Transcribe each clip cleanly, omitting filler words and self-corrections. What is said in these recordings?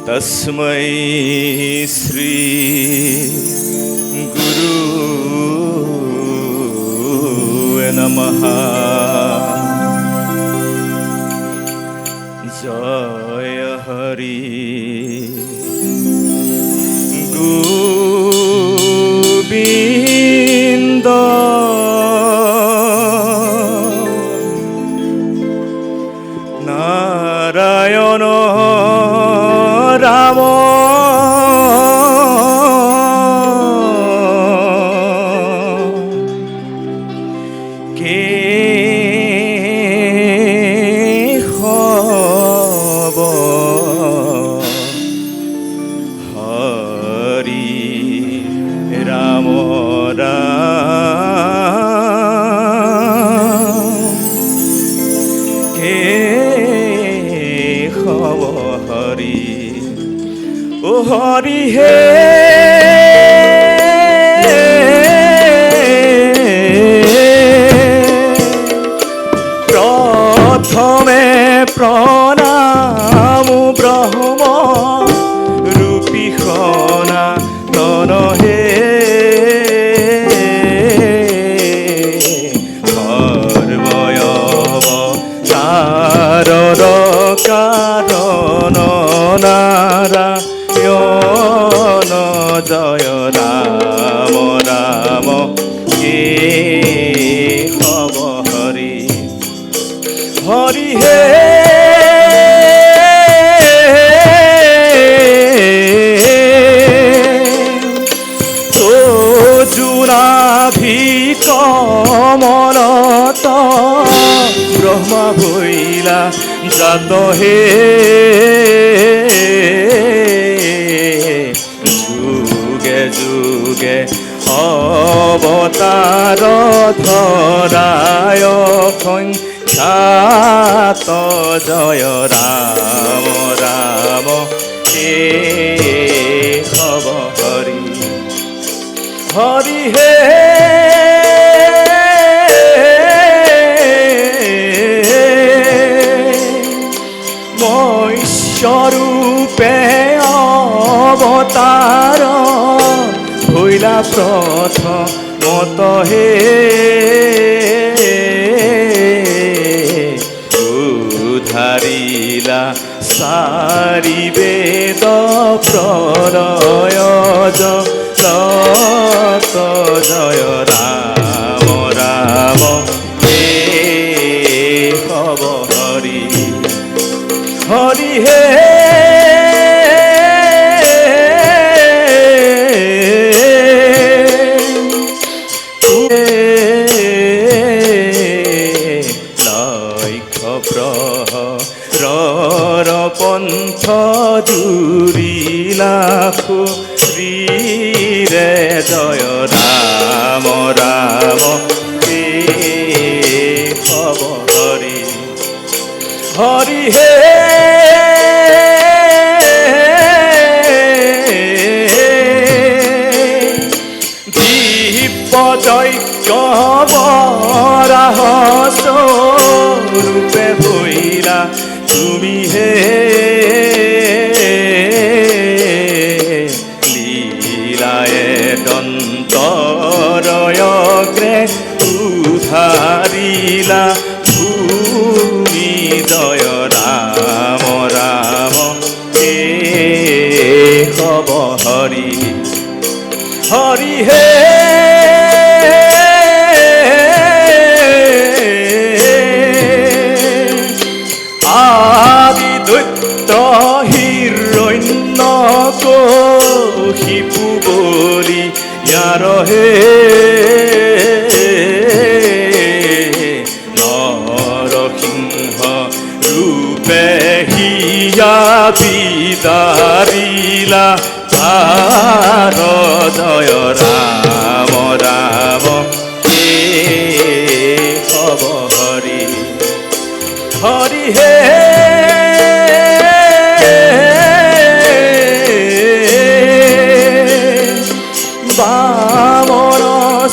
तस्मै श्री गुरुवे नमः। जय हरि गोविंद नारायण राम हरि हे प्रथमे प्रणाम ब्रह्म रूपी सनातन हे सर्वयवतारर कारण नारायण जय राम राम के हब हरि हरि हे तो जुनाभि कमलत ब्रह्मा भैला जात हे जुगे अवतार धराय संख्यात जय राम राम के हब हरि हरि हे स्वरूपे अवतार भैला प्रथमत हे उधारिला सारी वेद प्रलय जगत जय राम राम हे हब हरि हरि हे प्रहर पंथ दूरीला रे जय राम राम हे हब हरि हरि हे दीपयज्ञ बराह स्वरूपे भैला तुमी हे लीलाए दन्तरयग्रे उधारिला भूमि जय राम राम हे हब हरि हरि हे हिरण्य कशिपु बोली यार हे नरसिंह रूपे हिया बिदारिला तार जय राम राम हे हब हरि हरि हे बामन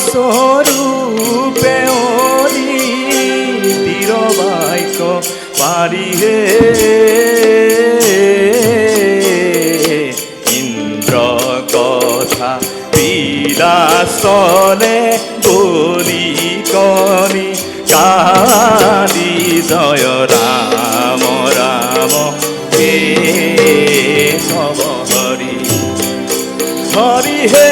स्वरूपे ओली दीरबाइक पारी हे চলে বলি কলি কালি জয় ৰাম ৰাম হে হব হৰি হৰি হে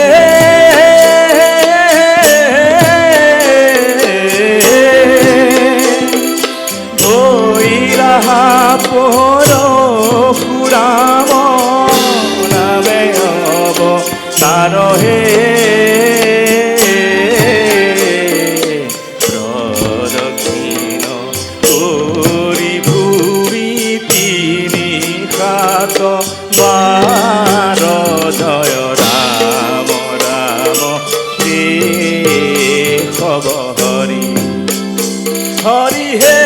পৰশুৰাম নামে হব তাৰ হে প্ৰদক্ষিণ কৰি ভূমি তিনি সাত বাৰ জয় ৰাম ৰাম হে হব হৰি হৰি হে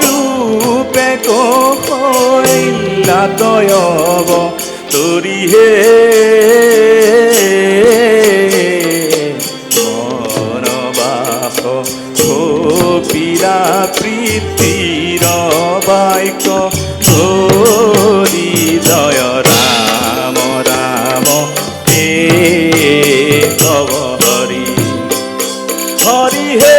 ৰূপে কইলা তয়ব তৰি হে মনবাস কপিলা প্ৰীতিৰ বাক্য ধৰি জয় ৰাম ৰাম হে হব হৰি হৰি হে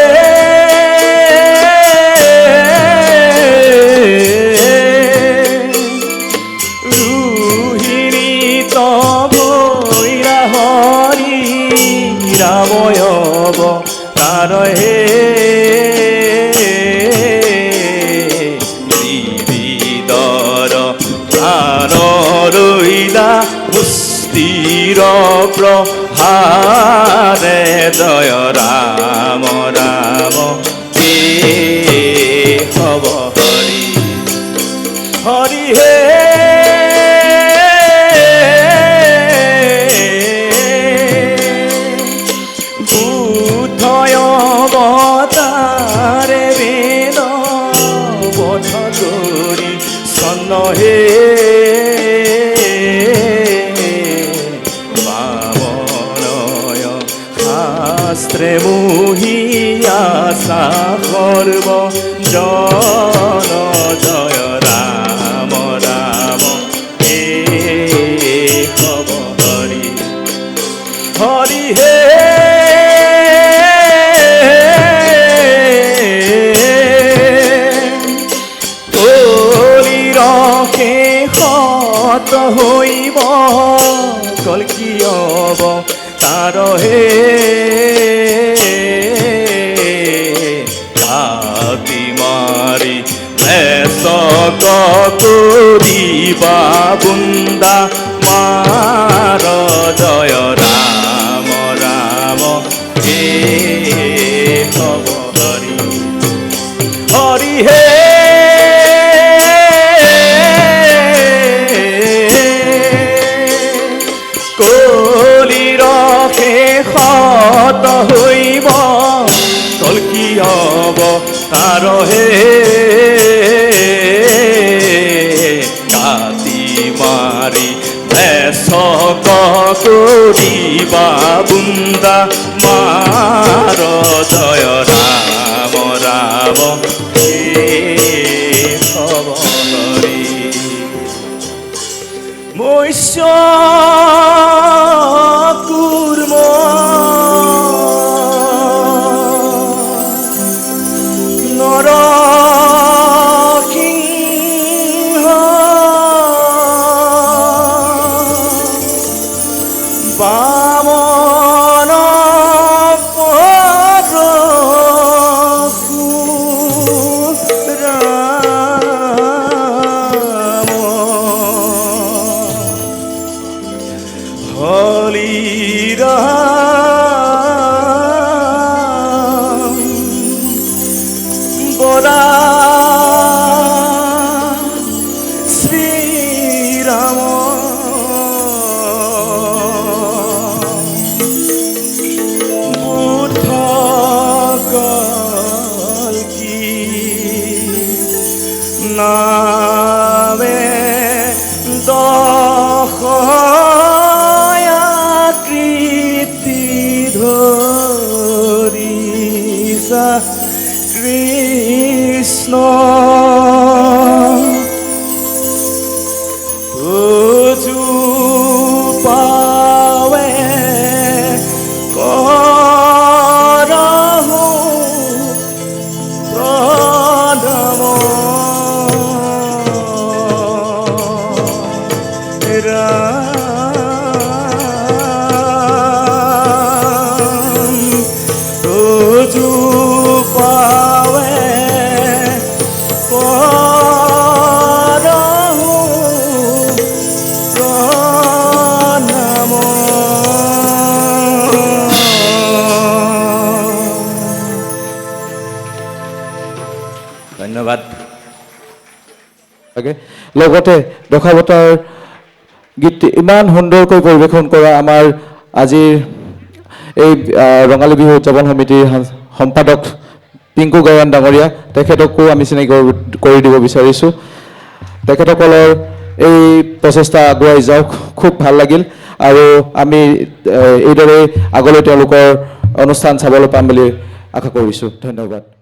ৰাময়ব তাৰ হে বিবিধৰ প্ৰাণ ৰৈলা পুষ্টিৰ প্ৰহাৰে জয় ৰাম ৰাম হে হব হৰি হৰি হে অৱতাৰে বেদ বধ কৰি সন্নহে বামনয় শাস্ত্ৰে মোহি আশা সৰ্ব জন জয় ৰাম ৰাম হে হব হৰি হৰি হে হইব কলকি হব তাৰ হে কাটি মাৰি বেচক কৰিবা বুন্দা মাৰ জয় ৰাম ৰাম হে হব হৰি হৰি হে শেষত হইব কলকি হব তাৰ হে কাটি মাৰি বেচক কৰিবা বুন্দা মাৰ জয় ৰাম ৰাম হে হব হৰি মৈশ্য বামন পৰশুৰাম হলিৰাম বৰা শ্ৰীৰাম নামে দশয়া কৃতি পাৱে কৰহো প্ৰণাম তুজু পাৱে কৰহো প্ৰণাম ধন্যবাদ লগতে দশাৱতাৰ গীত ইমান সুন্দৰকৈ পৰিৱেশন কৰা আমাৰ আজিৰ এই ৰঙালী বিহু উদযাপন সমিতিৰ সম্পাদক পিংকু গয়ান ডাঙৰীয়া তেখেতকো আমি চিনাকি কৰি দিব বিচাৰিছোঁ তেখেতসকলৰ এই প্ৰচেষ্টা আগুৱাই যাওক খুব ভাল লাগিল আৰু আমি এইদৰে আগলৈ তেওঁলোকৰ অনুষ্ঠান চাবলৈ পাম বুলি আশা কৰিছোঁ ধন্যবাদ